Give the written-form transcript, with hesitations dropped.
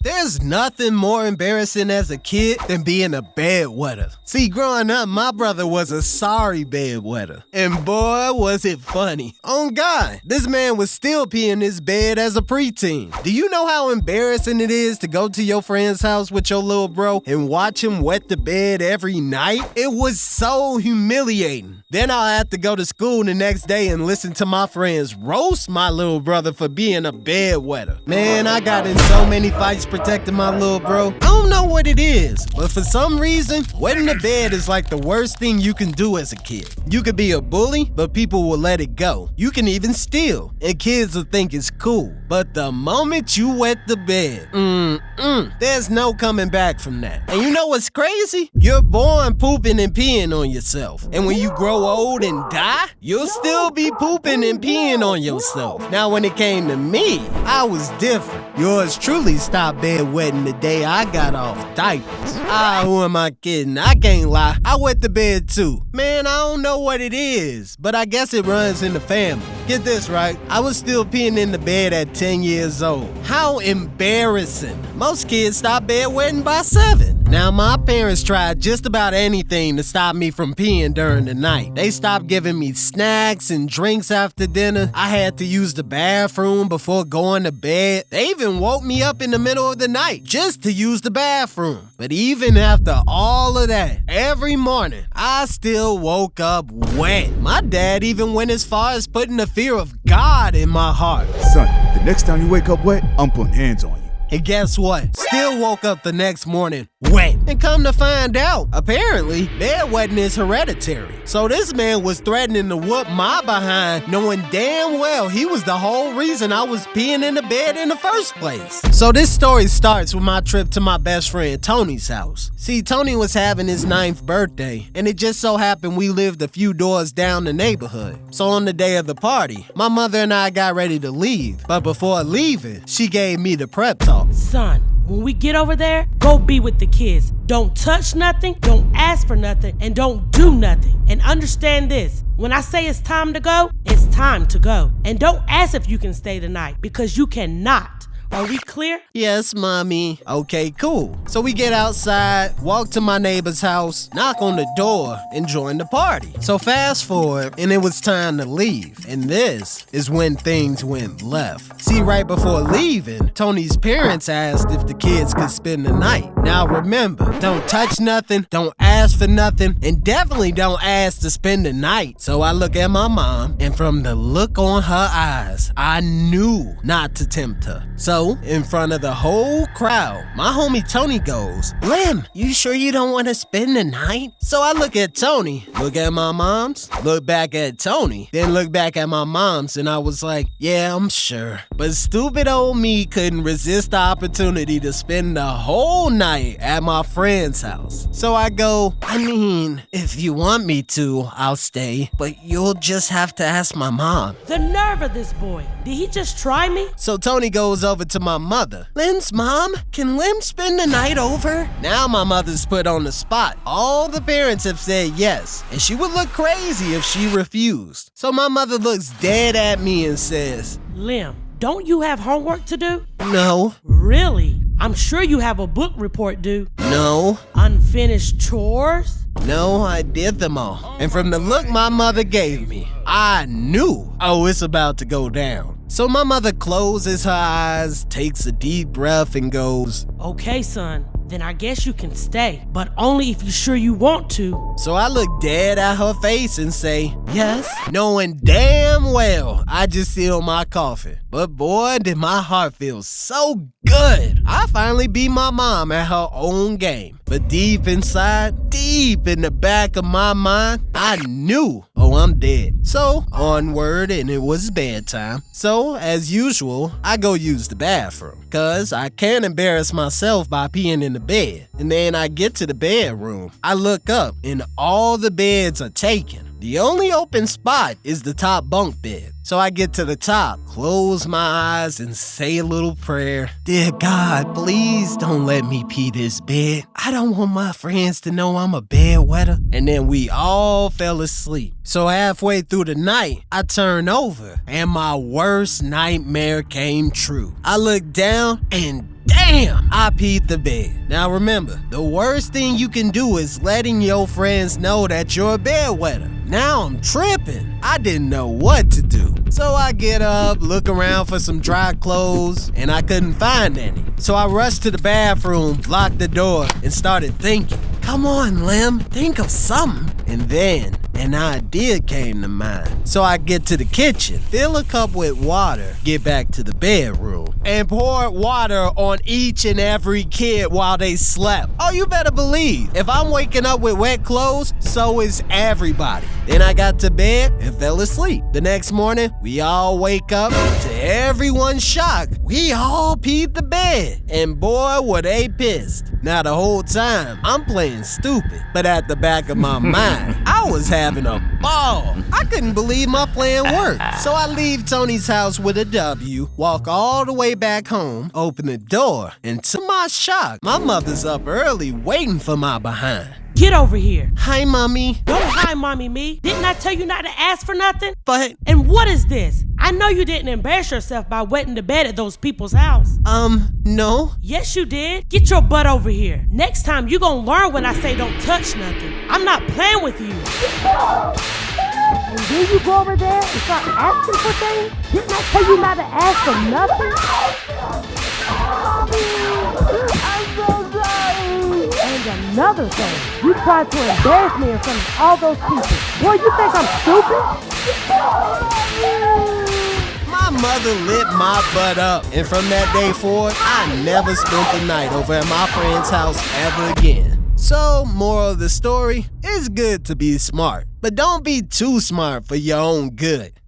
There's nothing more embarrassing as a kid than being a bedwetter. See, growing up, my brother was a sorry bedwetter. And boy, was it funny. On God, this man was still peeing his bed as a preteen. Do you know how embarrassing it is to go to your friend's house with your little bro and watch him wet the bed every night? It was so humiliating. Then I'll have to go to school the next day and listen to my friends roast my little brother for being a bedwetter. Man, I got in so many fights protecting my little bro. I don't know what it is, but for some reason, wetting the bed is like the worst thing you can do as a kid. You could be a bully, but people will let it go. You can even steal, and kids will think it's cool. But the moment you wet the bed, there's no coming back from that. And you know what's crazy? You're born pooping and peeing on yourself. And when you grow old and die, you'll still be pooping and peeing on yourself. Now, when it came to me, I was different. Yours truly stopped bedwetting the day I got off diapers. Who am I kidding? I can't lie. I wet the bed too. Man, I don't know what it is, but I guess it runs in the family. Get this right. I was still peeing in the bed at 10 years old. How embarrassing. Most kids stop bedwetting by 7. Now, my parents tried just about anything to stop me from peeing during the night. They stopped giving me snacks and drinks after dinner. I had to use the bathroom before going to bed. They even woke me up in the middle of the night just to use the bathroom. But even after all of that, every morning, I still woke up wet. My dad even went as far as putting the fear of God in my heart. Son, the next time you wake up wet, I'm putting hands on you. And guess what? Still woke up the next morning wet. And come to find out, apparently, bedwetting is hereditary. So this man was threatening to whoop my behind, knowing damn well he was the whole reason I was peeing in the bed in the first place. So this story starts with my trip to my best friend Tony's house. See, Tony was having his 9th birthday, and it just so happened we lived a few doors down the neighborhood. So on the day of the party, my mother and I got ready to leave. But before leaving, she gave me the prep talk. Son, when we get over there, go be with the kids. Don't touch nothing, don't ask for nothing, and don't do nothing. And understand this, when I say it's time to go, it's time to go. And don't ask if you can stay the night, because you cannot. Are we clear? Yes, Mommy. Okay, cool. So we get outside, walk to my neighbor's house, knock on the door, and join the party. So fast forward, and it was time to leave. And this is when things went left. See, right before leaving, Tony's parents asked if the kids could spend the night. Now remember, don't touch nothing, don't ask for nothing, and definitely don't ask to spend the night. So I look at my mom, and from the look on her eyes, I knew not to tempt her. So, in front of the whole crowd, my homie Tony goes, "Lim, you sure you don't want to spend the night?" So I look at Tony, look at my mom's, look back at Tony, then look back at my mom's, and I was like, yeah, I'm sure. But stupid old me couldn't resist the opportunity to spend the whole night at my friend's house. So I go, I mean, if you want me to, I'll stay, but you'll just have to ask my mom. The nerve of this boy. Did he just try me? So Tony goes over to my mother. Lim's mom, can Lim spend the night over? Now my mother's put on the spot. All the parents have said yes, and she would look crazy if she refused. So my mother looks dead at me and says, Lim, don't you have homework to do? No. Really? I'm sure you have a book report due. No. Unfinished chores? No, I did them all. And from the look my mother gave me, I knew, it's about to go down. So my mother closes her eyes, takes a deep breath, and goes, Okay, son, then I guess you can stay, but only if you're sure you want to. So I look dead at her face and say, yes, knowing damn well I just sealed my coffin. But boy, did my heart feel so good. I finally beat my mom at her own game. But deep inside, deep in the back of my mind, I knew, I'm dead. So onward, and it was bedtime. So as usual, I go use the bathroom, cause I can't embarrass myself by peeing in the bed. And then I get to the bedroom. I look up and all the beds are taken. The only open spot is the top bunk bed. So I get to the top, close my eyes, and say a little prayer. Dear God, please don't let me pee this bed. I don't want my friends to know I'm a bedwetter. And then we all fell asleep. So halfway through the night, I turned over, and my worst nightmare came true. I looked down, and damn, I peed the bed. Now remember, the worst thing you can do is letting your friends know that you're a bedwetter. Now I'm tripping. I didn't know what to do. So I get up, look around for some dry clothes, and I couldn't find any. So I rushed to the bathroom, locked the door, and started thinking. Come on, Lem, think of something. And then an idea came to mind. So I get to the kitchen, fill a cup with water, get back to the bedroom, and pour water on each and every kid while they slept. Oh, you better believe, if I'm waking up with wet clothes, so is everybody. Then I got to bed and fell asleep. The next morning, we all wake up to everyone's shock. We all peed the bed. And boy, were they pissed. Now the whole time, I'm playing stupid. But at the back of my mind, I was having a ball. I couldn't believe my plan worked. So I leave Tony's house with a W, walk all the way back home, open the door, and to my shock, my mother's up early waiting for my behind. Get over here. Hi, Mommy. Don't hi, Mommy, me. Didn't I tell you not to ask for nothing? But, And what is this? I know you didn't embarrass yourself by wetting the bed at those people's house. no. Yes, you did. Get your butt over here. Next time, you gonna learn when I say don't touch nothing. I'm not playing with you. And then you go over there and start asking for things? Didn't I tell you not to ask for nothing? I'm so sorry. And another thing, you tried to embarrass me in front of all those people. Boy, you think I'm stupid? My mother lit my butt up, and from that day forward, I never spent the night over at my friend's house ever again. So, moral of the story, it's good to be smart, but don't be too smart for your own good.